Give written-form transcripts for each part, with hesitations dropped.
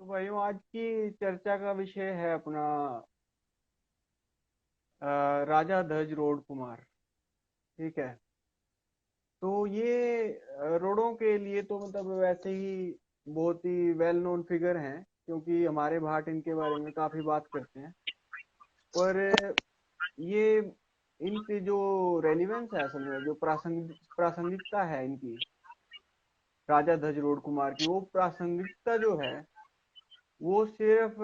तो भाइयों, आज की चर्चा का विषय है अपना राजा ध्वज रोड कुमार। ठीक है। तो ये रोडों के लिए तो मतलब वैसे ही बहुत ही वेल नोन फिगर हैं, क्योंकि हमारे भाट इनके बारे में काफी बात करते हैं। पर ये इनकी जो रेलिवेंस है, असल में जो प्रासंगिकता है इनकी, राजा ध्वज रोड कुमार की, वो प्रासंगिकता जो है वो सिर्फ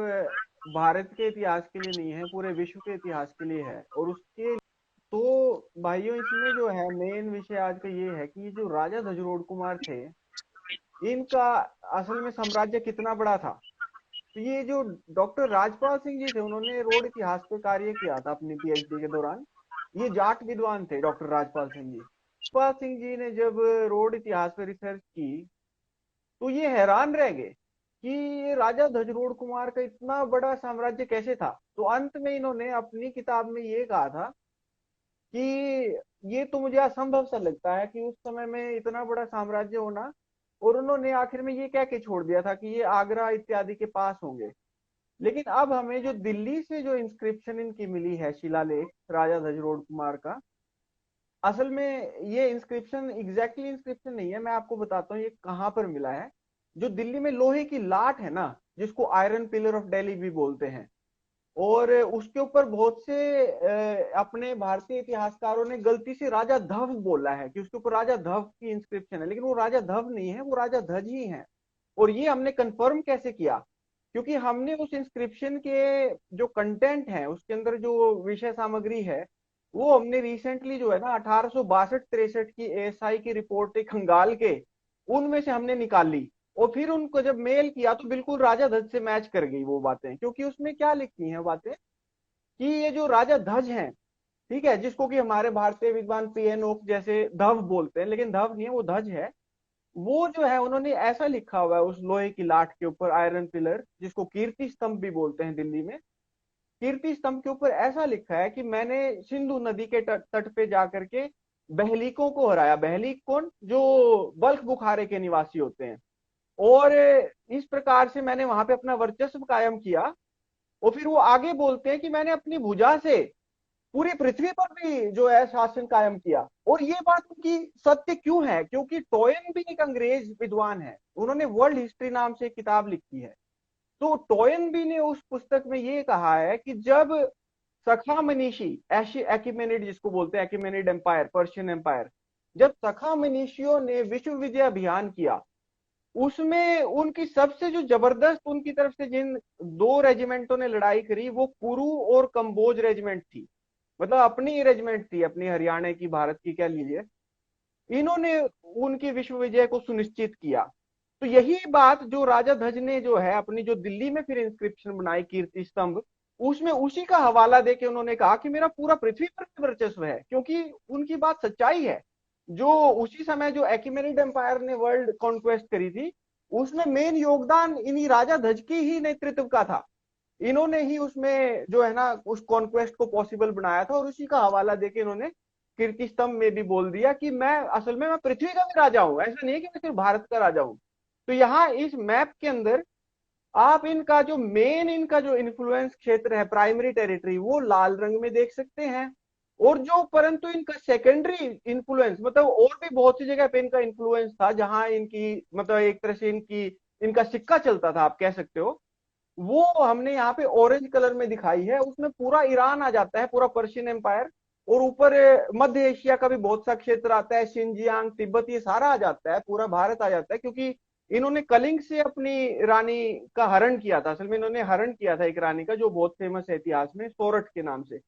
भारत के इतिहास के लिए नहीं है, पूरे विश्व के इतिहास के लिए है। और उसके तो भाइयों, इसमें जो है मेन विषय आज का ये है कि जो राजा ध्वजरोड कुमार थे, इनका असल में साम्राज्य कितना बड़ा था। तो ये जो डॉक्टर राजपाल सिंह जी थे, उन्होंने रोड इतिहास पे कार्य किया था अपनी पीएचडी के दौरान। ये जाट विद्वान थे डॉक्टर राजपाल सिंह जी। राजपाल सिंह जी ने जब रोड इतिहास पे रिसर्च की, तो ये हैरान रह गए कि ये राजा ध्वजरोड कुमार का इतना बड़ा साम्राज्य कैसे था। तो अंत में इन्होंने अपनी किताब में ये कहा था कि ये तो मुझे असंभव सा लगता है कि उस समय में इतना बड़ा साम्राज्य होना। और उन्होंने आखिर में ये कह के छोड़ दिया था कि ये आगरा इत्यादि के पास होंगे। लेकिन अब हमें जो दिल्ली से जो इंस्क्रिप्शन इनकी मिली है, शिलालेख राजा ध्वजरोड कुमार का, असल में ये इंस्क्रिप्शन एग्जैक्टली इंस्क्रिप्शन नहीं है। मैं आपको बताता हूँ ये कहाँ पर मिला है। जो दिल्ली में लोहे की लाट है ना, जिसको आयरन पिलर ऑफ दिल्ली भी बोलते हैं, और उसके ऊपर बहुत से अपने भारतीय इतिहासकारों ने गलती से राजा धव बोला है कि उसके ऊपर राजा धव की इंस्क्रिप्शन है, लेकिन वो राजा धव नहीं है, वो राजा ध्वज ही है। और ये हमने कंफर्म कैसे किया? क्योंकि हमने उस इंस्क्रिप्शन के जो कंटेंट है, उसके अंदर जो विषय सामग्री है, वो हमने रिसेंटली जो है ना 1862-63 की एएसआई की रिपोर्ट एक खंगाल के उनमें से हमने निकाल ली। और फिर उनको जब मेल किया तो बिल्कुल राजा ध्वज से मैच कर गई वो बातें। क्योंकि उसमें क्या लिखी हैं बातें कि ये जो राजा ध्वज हैं, ठीक है, जिसको कि हमारे भारतीय विद्वान पीएन ओक जैसे धव बोलते हैं, लेकिन धव नहीं है, वो ध्वज है। वो जो है उन्होंने ऐसा लिखा हुआ है उस लोहे की लाट के ऊपर, आयरन पिलर, जिसको कीर्ति स्तंभ भी बोलते हैं दिल्ली में। कीर्ति स्तंभ के ऊपर ऐसा लिखा है कि मैंने सिंधु नदी के तट तट पे जाकर के बहलीकों को हराया। बहलीक कौन? जो बल्ख बुखारे के निवासी होते हैं। और इस प्रकार से मैंने वहां पे अपना वर्चस्व कायम किया। और फिर वो आगे बोलते हैं कि मैंने अपनी भुजा से पूरी पृथ्वी पर भी जो है शासन कायम किया। और ये बात उनकी सत्य क्यों है? क्योंकि टोयन भी एक अंग्रेज विद्वान है, उन्होंने वर्ल्ड हिस्ट्री नाम से एक किताब लिखी है। तो टोयन भी ने उस पुस्तक में ये कहा है कि जब सखा मनीषी, एकिमेनिड जिसको बोलते हैं, एकिमेनिड एम्पायर, पर्शियन एम्पायर, जब सखा मनीषियों ने विश्व विजय अभियान किया, उसमें उनकी सबसे जो जबरदस्त उनकी तरफ से जिन दो रेजिमेंटों ने लड़ाई करी, वो कुरु और कंबोज रेजिमेंट थी। मतलब अपनी रेजिमेंट थी, अपनी हरियाणा की, भारत की कह लीजिए। इन्होंने उनकी विश्व विजय को सुनिश्चित किया। तो यही बात जो राजा ध्वज ने जो है अपनी जो दिल्ली में फिर इंस्क्रिप्शन बनाई, कीर्ति स्तंभ, उसमें उसी का हवाला देके उन्होंने कहा कि मेरा पूरा पृथ्वी पर वर्चस्व है। क्योंकि उनकी बात सच्चाई है। जो उसी समय जो एक्यूमेनिड एम्पायर ने वर्ल्ड कॉन्क्वेस्ट करी थी, उसमें मेन योगदान इन्हीं राजा ध्वज की ही नेतृत्व का था। इन्होंने ही उसमें जो है ना उस कॉन्क्वेस्ट को पॉसिबल बनाया था। और उसी का हवाला देके इन्होंने कीर्ति स्तंभ में भी बोल दिया कि मैं असल में मैं पृथ्वी का भी राजा हूं, ऐसा नहीं है कि मैं सिर्फ भारत का राजा हूं। तो यहाँ इस मैप के अंदर आप इनका जो मेन, इनका जो इन्फ्लुएंस क्षेत्र है, प्राइमरी टेरिटरी, वो लाल रंग में देख सकते हैं। और जो परंतु इनका सेकेंडरी इन्फ्लुएंस, मतलब और भी बहुत सी जगह पे इनका इन्फ्लुएंस था जहां इनकी मतलब एक तरह से इनकी इनका सिक्का चलता था, आप कह सकते हो, वो हमने यहाँ पे ऑरेंज कलर में दिखाई है। उसमें पूरा ईरान आ जाता है, पूरा पर्शियन एम्पायर। और ऊपर मध्य एशिया का भी बहुत सा क्षेत्र आता है, शिनजियांग, तिब्बत, ये सारा आ जाता है, पूरा भारत आ जाता है। क्योंकि इन्होंने कलिंग से अपनी रानी का हरण किया था। असल में इन्होंने हरण किया था एक रानी का, जो बहुत फेमस है इतिहास में, सोरठ के नाम से।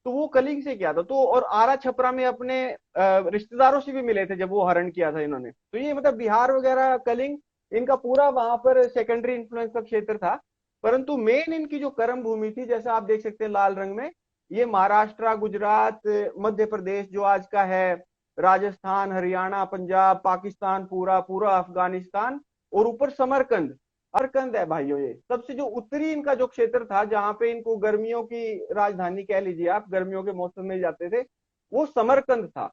तो वो कलिंग से किया था। तो और आरा छपरा में अपने रिश्तेदारों से भी मिले थे जब वो हरण किया था इन्होंने। तो ये मतलब बिहार वगैरह, कलिंग, इनका पूरा वहां पर सेकेंडरी इन्फ्लुएंस का क्षेत्र था। परंतु मेन इनकी जो कर्म भूमि थी, जैसे आप देख सकते हैं लाल रंग में, ये महाराष्ट्र, गुजरात, मध्य प्रदेश जो आज का है, राजस्थान, हरियाणा, पंजाब, पाकिस्तान, पूरा पूरा अफगानिस्तान, और ऊपर समरकंद। अरकंद है भाइयों। ये सबसे जो उत्तरी इनका जो क्षेत्र था, जहां पे इनको गर्मियों की राजधानी कह लीजिए आप, गर्मियों के मौसम में जाते थे, वो समरकंद था।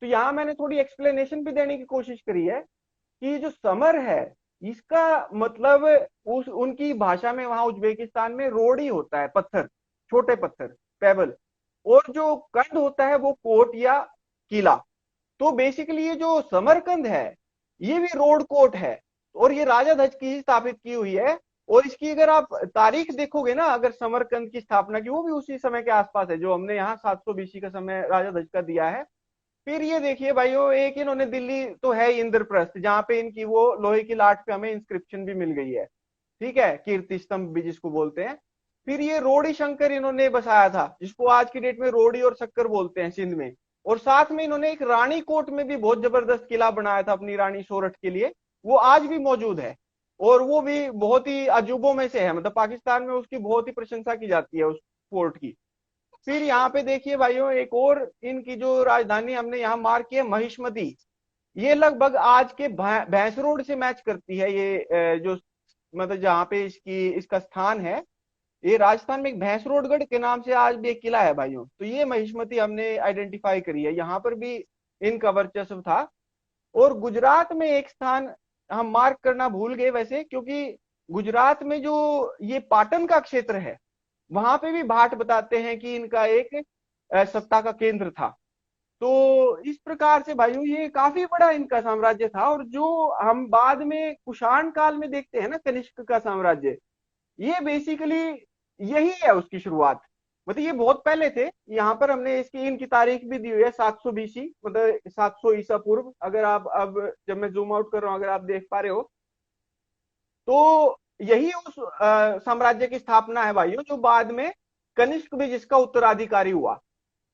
तो यहाँ मैंने थोड़ी एक्सप्लेनेशन भी देने की कोशिश करी है कि जो समर है, इसका मतलब उस उनकी भाषा में वहां उज्बेकिस्तान में रोड ही होता है, पत्थर, छोटे पत्थर, पेबल। और जो कंद होता है वो कोट या किला। तो बेसिकली ये जो समरकंद है ये भी रोड कोट है, और ये राजा धज की ही स्थापित की हुई है। और इसकी अगर आप तारीख देखोगे ना, अगर समरकंद की स्थापना की, वो भी उसी समय के आसपास है जो हमने यहाँ 700 बीसी का समय राजा धज का दिया है। फिर ये देखिए भाइयों, एक इन्होंने दिल्ली तो है ही, इंद्रप्रस्थ, जहाँ पे इनकी वो लोहे की लाट पे हमें इंस्क्रिप्शन भी मिल गई है, ठीक है, कीर्ति स्तंभ भी जिसको बोलते हैं। फिर ये रोड़ी शंकर इन्होंने बसाया था, जिसको आज की डेट में रोड़ी और शक्कर बोलते हैं सिंध में। और साथ में इन्होंने एक रानी कोट में भी बहुत जबरदस्त किला बनाया था अपनी रानी सोरठ के लिए, वो आज भी मौजूद है। और वो भी बहुत ही अजूबों में से है, मतलब पाकिस्तान में उसकी बहुत ही प्रशंसा की जाती है उस फोर्ट की। फिर यहाँ पे देखिए भाइयों, एक और इनकी जो राजधानी हमने यहाँ मार्क की है, महिष्मती। ये लगभग आज के भैंस रोड से मैच करती है ये, जो मतलब जहाँ पे इसकी इसका स्थान है, ये राजस्थान में एक भैंस रोडगढ़ के नाम से आज भी एक किला है भाइयों। तो ये महिष्मती हमने आइडेंटिफाई करी है, यहाँ पर भी इनका वर्चस्व था। और गुजरात में एक स्थान हम मार्क करना भूल गए वैसे, क्योंकि गुजरात में जो ये पाटन का क्षेत्र है, वहां पे भी भाट बताते हैं कि इनका एक सत्ता का केंद्र था। तो इस प्रकार से भाइयों ये काफी बड़ा इनका साम्राज्य था। और जो हम बाद में कुषाण काल में देखते हैं ना, कनिष्क का साम्राज्य, ये बेसिकली यही है उसकी शुरुआत। मतलब ये बहुत पहले थे। यहाँ पर हमने इसकी इनकी तारीख भी दी हुई है, 700 बीसी, मतलब 700 ईसा पूर्व। अगर आप अब जब मैं जूम आउट कर रहा हूँ, अगर आप देख पा रहे हो, तो यही उस साम्राज्य की स्थापना है भाइयों, जो बाद में कनिष्क भी जिसका उत्तराधिकारी हुआ।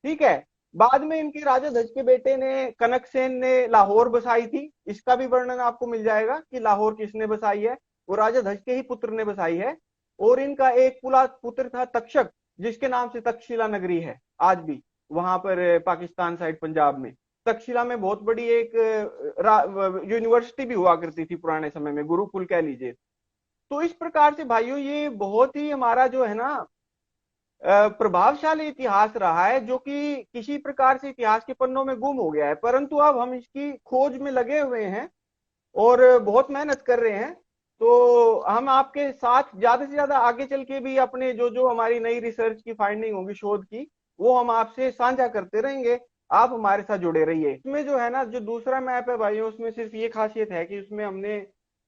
ठीक है। बाद में इनके राजा धज के बेटे ने, कनकसेन ने लाहौर बसाई थी। इसका भी वर्णन आपको मिल जाएगा कि लाहौर किसने बसाई है, वो राजा धज के ही पुत्र ने बसाई है। और इनका एक पुला पुत्र था तक्षक, जिसके नाम से तक्षशिला नगरी है आज भी, वहां पर पाकिस्तान साइड पंजाब में। तक्षशिला में बहुत बड़ी एक यूनिवर्सिटी भी हुआ करती थी पुराने समय में, गुरुकुल कह लीजिए। तो इस प्रकार से भाइयों ये बहुत ही हमारा जो है ना प्रभावशाली इतिहास रहा है, जो कि किसी प्रकार से इतिहास के पन्नों में गुम हो गया है। परंतु अब हम इसकी खोज में लगे हुए हैं और बहुत मेहनत कर रहे हैं। तो हम आपके साथ ज्यादा से ज्यादा आगे चल के भी अपने जो जो हमारी नई रिसर्च की फाइंडिंग होगी, शोध की, वो हम आपसे साझा करते रहेंगे। आप हमारे साथ जुड़े रहिए। इसमें जो है ना, जो दूसरा मैप है भाइयों, उसमें सिर्फ ये खासियत है कि उसमें हमने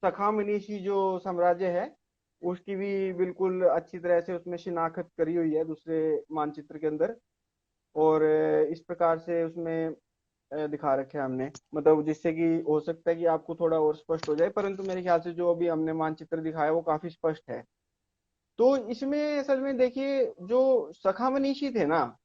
सखामनीशी जो साम्राज्य है उसकी भी बिल्कुल अच्छी तरह से उसमें शिनाख्त करी हुई है दूसरे मानचित्र के अंदर। और इस प्रकार से उसमें दिखा रखे हैं हमने, मतलब जिससे कि हो सकता है कि आपको थोड़ा और स्पष्ट हो जाए, परंतु मेरे ख्याल से जो अभी हमने मानचित्र दिखाया वो काफी स्पष्ट है। तो इसमें असल में देखिए, जो सखामनीशी थे ना,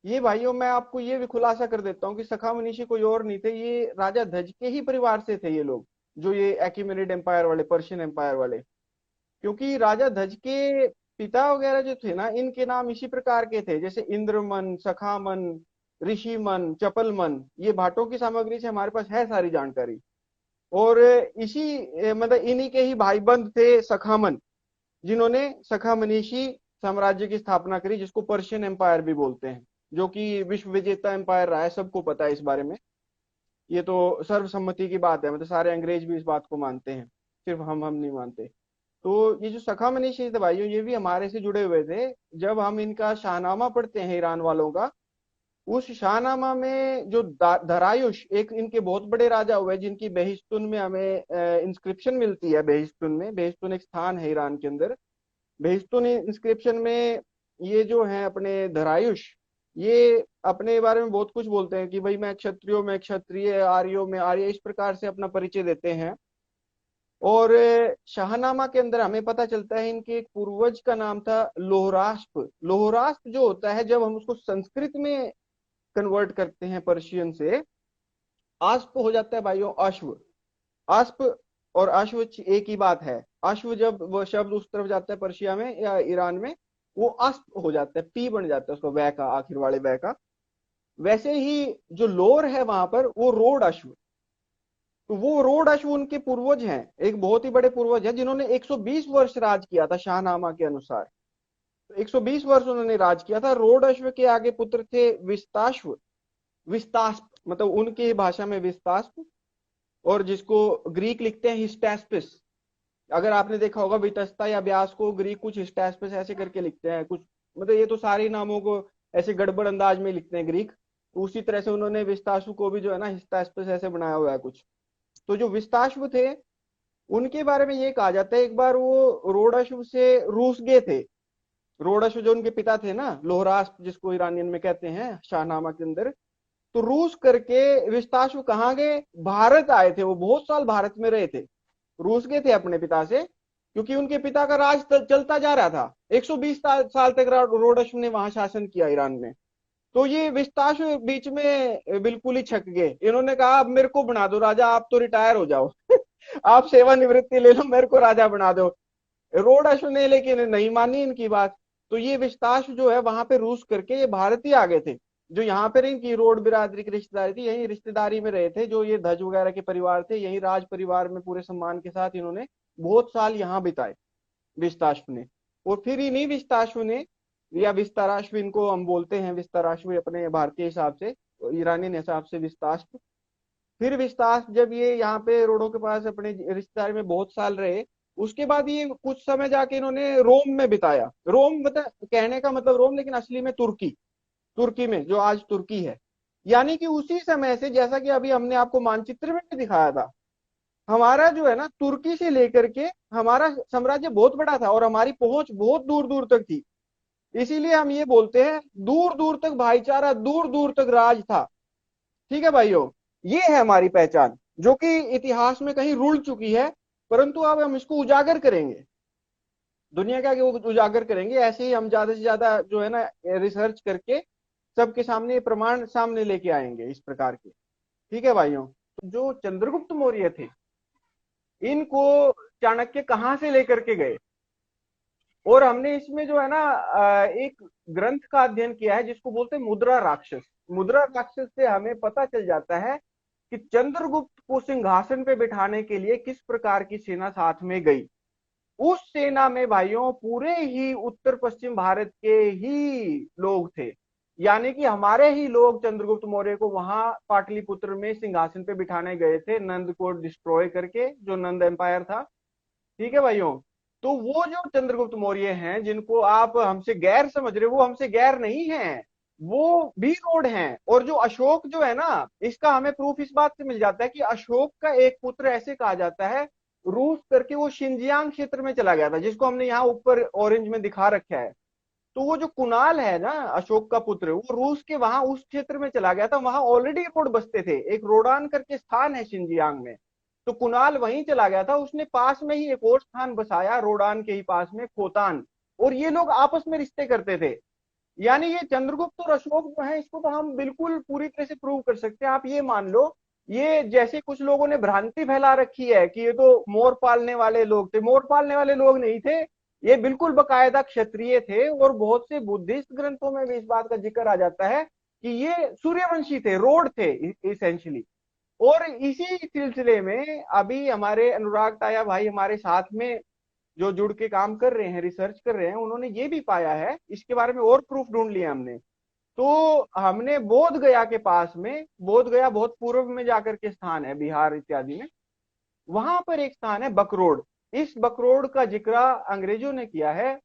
ये भाइयों मैं आपको ये भी खुलासा कर देता हूँ कि सखामनीशी कोई और नहीं थे, ये राजा धज के ही परिवार से थे ये लोग, जो ये एक्यूमेनिड एम्पायर वाले, पर्शियन एम्पायर वाले। क्योंकि राजा धज के पिता वगैरह जो थे ना, इनके नाम इसी प्रकार के थे, जैसे इंद्रमन, सखामन, ऋषिमन, चपलमन। ये भाटों की सामग्री से हमारे पास है सारी जानकारी। और इसी मतलब इन्हीं के ही भाईबंद थे सखामन, जिन्होंने सखामनीशी साम्राज्य की स्थापना करी, जिसको पर्शियन एम्पायर भी बोलते हैं, जो कि विश्व विजेता एम्पायर रहा है, सबको पता है इस बारे में। ये तो सर्वसम्मति की बात है, मतलब सारे अंग्रेज भी इस बात को मानते हैं, सिर्फ हम नहीं मानते। तो ये जो सखामनीशी थे भाइयों, ये भी हमारे से जुड़े हुए थे। जब हम इनका शाहनामा पढ़ते हैं ईरान वालों का, उस शाहनामा में जो धरायुष, एक इनके बहुत बड़े राजा हुए जिनकी बेहिस्तुन में हमें इंस्क्रिप्शन मिलती है। बेहिस्तुन में, बेहिस्तुन एक स्थान है ईरान के अंदर, बेहिस्तुन इंस्क्रिप्शन में ये जो है अपने धरायुष, ये अपने बारे में बहुत कुछ बोलते हैं कि भाई मैं क्षत्रियो में क्षत्रिय, आर्यो में आर्य, इस प्रकार से अपना परिचय देते हैं। और शाहनामा के अंदर हमें पता चलता है इनके एक पूर्वज का नाम था लोहरास्प। लोहरास्प जो होता है, जब हम उसको संस्कृत में कन्वर्ट करते हैं पर्शियन से, आस्प हो जाता है भाइयों अश्व। आस्प और अश्व एक ही बात है। अश्व जब वो शब्द उस तरफ जाता है पर्शिया में या ईरान में, वो अस्प हो जाता है, पी बन जाता है उसका, वै का, आखिर वाले वै का। वैसे ही जो लोर है वहां पर, वो रोड अश्व। तो वो रोड अश्व उनके पूर्वज हैं, एक बहुत ही बड़े पूर्वज हैं, जिन्होंने 120 वर्ष राज किया था शाहनामा के अनुसार। तो 120 वर्ष उन्होंने राज किया था। रोड अश्व के आगे पुत्र थे विस्ताश्व, विस्तास्प, मतलब उनकी भाषा में विस्तास्प, और जिसको ग्रीक लिखते हैं हिस्टैस्पिस। अगर आपने देखा होगा वितस्ता या व्यास को ग्रीक कुछ हिस्टैस्पस ऐसे करके लिखते हैं कुछ, मतलब ये तो सारे नामों को ऐसे गड़बड़ अंदाज में लिखते हैं ग्रीक। तो उसी तरह से उन्होंने विस्तासु को भी जो है ना हिस्टैस्पस ऐसे बनाया हुआ है कुछ। तो जो विस्ताश्व थे उनके बारे में ये कहा जाता है, एक बार वो रोडाश्व से रूस गए थे। रोडाश्व जो उनके पिता थे ना, लोहरास जिसको ईरानियन में कहते हैं शाहनामा के अंदर, तो रूस करके विस्ताश्व कहाँ गए, भारत आए थे। वो बहुत साल भारत में रहे थे, रूस गए थे अपने पिता से, क्योंकि उनके पिता का राज चलता जा रहा था। 120 साल तक रोडाश्व ने वहां शासन किया ईरान में। तो ये विस्ताश्व बीच में बिल्कुल ही छक गए। इन्होंने कहा अब मेरे को बना दो राजा, आप तो रिटायर हो जाओ आप सेवानिवृत्ति ले लो, मेरे को राजा बना दो। रोडाश्व ने लेकिन नहीं मानी इनकी बात। तो ये विस्ताश्व जो है वहां पे रूस करके ये भारत ही आ गए थे। जो यहाँ पे इनकी रोड बिरादरी की रिश्तेदारी थी, यही रिश्तेदारी में रहे थे। जो ये धज वगैरह के परिवार थे, यही राज परिवार में पूरे सम्मान के साथ इन्होंने बहुत साल यहाँ बिताए विस्ताश्व ने। और फिर इन्हीं विस्ताश्व ने, या विस्ताराश्व इनको हम बोलते हैं, विस्ताराश्व अपने भारतीय हिसाब से, ईरानी हिसाब से विस्ताश्व। फिर विस्तास जब ये यहाँ पे रोडों के पास अपने रिश्तेदारी में बहुत साल रहे, उसके बाद ये कुछ समय जाके इन्होंने रोम में बिताया। रोम मतलब कहने का मतलब रोम, लेकिन असली में तुर्की, तुर्की में जो आज तुर्की है। यानी कि उसी समय से, जैसा कि अभी हमने आपको मानचित्र में भी दिखाया था, हमारा जो है ना तुर्की से लेकर के हमारा साम्राज्य बहुत बड़ा था और हमारी पहुंच बहुत दूर दूर तक थी। इसीलिए हम ये बोलते हैं दूर दूर तक भाईचारा, दूर दूर तक राज था। ठीक है भाइयों, ये है हमारी पहचान, जो कि इतिहास में कहीं रुल चुकी है, परंतु अब हम इसको उजागर करेंगे, दुनिया के आगे वो उजागर करेंगे। ऐसे ही हम ज्यादा से ज्यादा जो है ना रिसर्च करके सबके सामने प्रमाण सामने लेके आएंगे इस प्रकार के। ठीक है भाइयों, तो जो चंद्रगुप्त मौर्य थे, इनको चाणक्य कहाँ से लेकर के गए, और हमने इसमें जो है ना एक ग्रंथ का अध्ययन किया है जिसको बोलते हैं मुद्रा राक्षस। मुद्रा राक्षस से हमें पता चल जाता है कि चंद्रगुप्त को सिंहासन पे बिठाने के लिए किस प्रकार की सेना साथ में गई। उस सेना में भाइयों पूरे ही उत्तर पश्चिम भारत के ही लोग थे। यानी कि हमारे ही लोग चंद्रगुप्त मौर्य को वहां पाटलिपुत्र में सिंहासन पे बिठाने गए थे, नंद को डिस्ट्रॉय करके, जो नंद एम्पायर था। ठीक है भाइयों, तो वो जो चंद्रगुप्त मौर्य हैं जिनको आप हमसे गैर समझ रहे हो, वो हमसे गैर नहीं है, वो भी रोड हैं। और जो अशोक जो है ना, इसका हमें प्रूफ इस बात से मिल जाता है कि अशोक का एक पुत्र ऐसे कहा जाता है, रूस करके वो शिंजियांग क्षेत्र में चला गया था, जिसको हमने यहाँ ऊपर ऑरेंज में दिखा रखा है। तो वो जो कुणाल है ना अशोक का पुत्र, वो रूस के वहां उस क्षेत्र में चला गया था। वहां ऑलरेडी रोड बसते थे, एक रोडान करके स्थान है शिंजियांग में। तो कुणाल वहीं चला गया था, उसने पास में ही एक और स्थान बसाया रोडान के ही पास में, खोतान। और ये लोग आपस में रिश्ते करते थे। यानी ये चंद्रगुप्त और अशोक जो है, इसको तो हम बिल्कुल पूरी तरह से प्रूव कर सकते हैं। आप ये मान लो, ये जैसे कुछ लोगों ने भ्रांति फैला रखी है कि ये तो मोर पालने वाले लोग थे, मोर पालने वाले लोग नहीं थे। ये बिल्कुल बकायदा क्षत्रिय थे। और बहुत से बुद्धिस्ट ग्रंथों में भी इस बात का जिक्र आ जाता है कि ये सूर्यवंशी थे, रोड थे इसेंशली। और इसी सिलसिले में अभी हमारे अनुराग ताया भाई हमारे साथ में जो जुड़ के काम कर रहे हैं, रिसर्च कर रहे हैं, उन्होंने ये भी पाया है, इसके बारे में और प्रूफ ढूंढ लिया हमने। तो हमने बोध गया के पास में, बोध गया बहुत पूर्व में जाकर के स्थान है बिहार इत्यादि में, वहां पर एक स्थान है बकरोड। इस बकरोड का जिक्र अंग्रेजों ने किया है।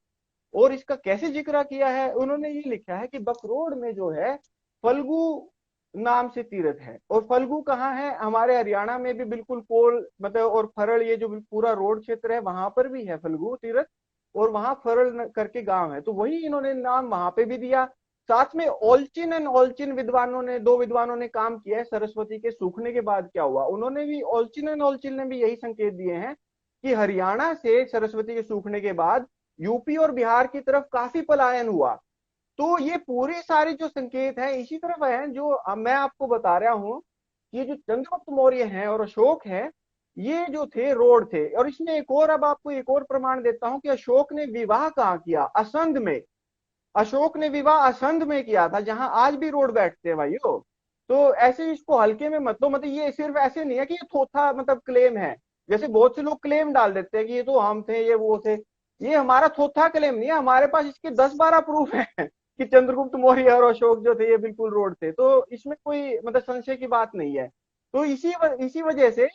और इसका कैसे जिक्र किया है, उन्होंने ये लिखा है कि बकरोड में जो है फल्गु नाम से तीर्थ है। और फल्गु कहाँ है, हमारे हरियाणा में भी बिल्कुल कोल मतलब और फरल, ये जो पूरा रोड क्षेत्र है वहां पर भी है फल्गु तीर्थ। और वहां फरल करके गांव है, तो वही इन्होंने नाम वहां पे भी दिया। साथ में ओलचिन एंड ओलचिन विद्वानों ने, दो विद्वानों ने काम किया है। सरस्वती के सूखने के बाद क्या हुआ, उन्होंने भी, ओलचिन एंड ओलचिन ने भी यही संकेत दिए हैं कि हरियाणा से सरस्वती के सूखने के बाद यूपी और बिहार की तरफ काफी पलायन हुआ। तो ये पूरी सारी जो संकेत है इसी तरफ है जो अब मैं आपको बता रहा हूं। ये जो चंद्रगुप्त मौर्य हैं और अशोक है, ये जो थे रोड थे। और इसमें एक और, अब आपको एक और प्रमाण देता हूं कि अशोक ने विवाह कहाँ किया, असंध में। अशोक ने विवाह असंध में किया था, जहां आज भी रोड बैठते हैं भाइयों। तो ऐसे इसको हल्के में मत लो, मतलब ये सिर्फ ऐसे नहीं है कि ये थोथा मतलब क्लेम है। जैसे बहुत से लोग क्लेम डाल देते हैं कि ये तो हम थे, ये वो थे। ये हमारा थोथा क्लेम नहीं है, हमारे पास इसके 10-12 प्रूफ है कि चंद्रगुप्त मौर्य और अशोक जो थे ये बिल्कुल रोड थे। तो इसमें कोई मतलब संशय की बात नहीं है। तो इसी वजह से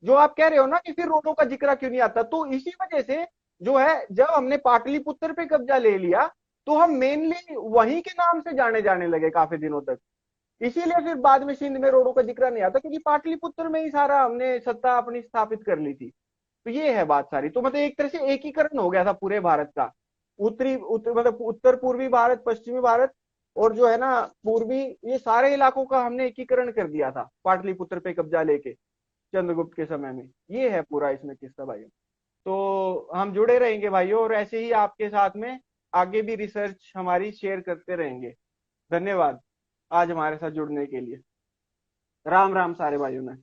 जो आप कह रहे हो ना कि फिर रोडों का जिक्र क्यों नहीं आता, तो इसी वजह से जो है, जब हमने पाटलिपुत्र पे कब्जा ले लिया तो हम मेनली वहीं के नाम से जाने जाने लगे काफी दिनों तक। इसीलिए फिर बाद में सिंध में रोडों का जिक्र नहीं आता, क्योंकि पाटलिपुत्र में ही सारा हमने सत्ता अपनी स्थापित कर ली थी। तो ये है बात सारी। तो मतलब एक तरह से एकीकरण हो गया था पूरे भारत का, मतलब उत्तर पूर्वी भारत, पश्चिमी भारत, और जो है ना पूर्वी, ये सारे इलाकों का हमने एकीकरण कर दिया था पाटलिपुत्र पे कब्जा लेके चंद्रगुप्त के समय में। ये है पूरा इसमें किस्सा भाई। तो हम जुड़े रहेंगे भाइयों, और ऐसे ही आपके साथ में आगे भी रिसर्च हमारी शेयर करते रहेंगे। धन्यवाद आज हमारे साथ जुड़ने के लिए। राम राम सारे भाइयों ने।